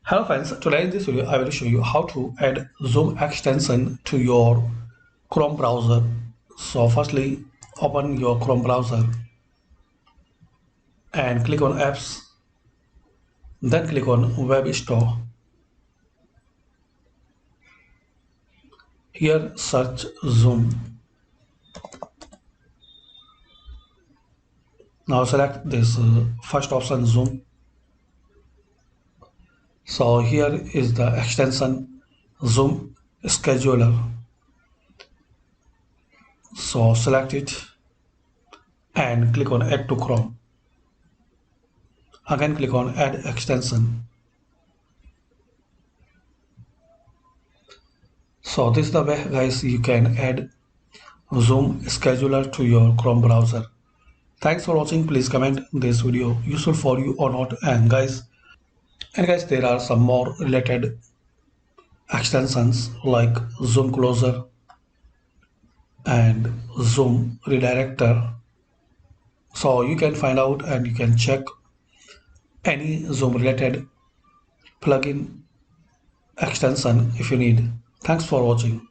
Hello friends, today in this video I will show you how to add zoom extension to your Chrome browser. So firstly open your Chrome browser and click on apps, then click on web store. Here search zoom. Now select this first option zoom. So here is the extension zoom scheduler. So select it and click on add to Chrome. Again click on add extension. So this is the way guys you can add zoom scheduler to your Chrome browser. Thanks for watching. Please comment this video useful for you or not. And guys there are some more related extensions like zoom closer and zoom redirector. So you can find out and you can check any zoom related plugin extension if you need. Thanks for watching.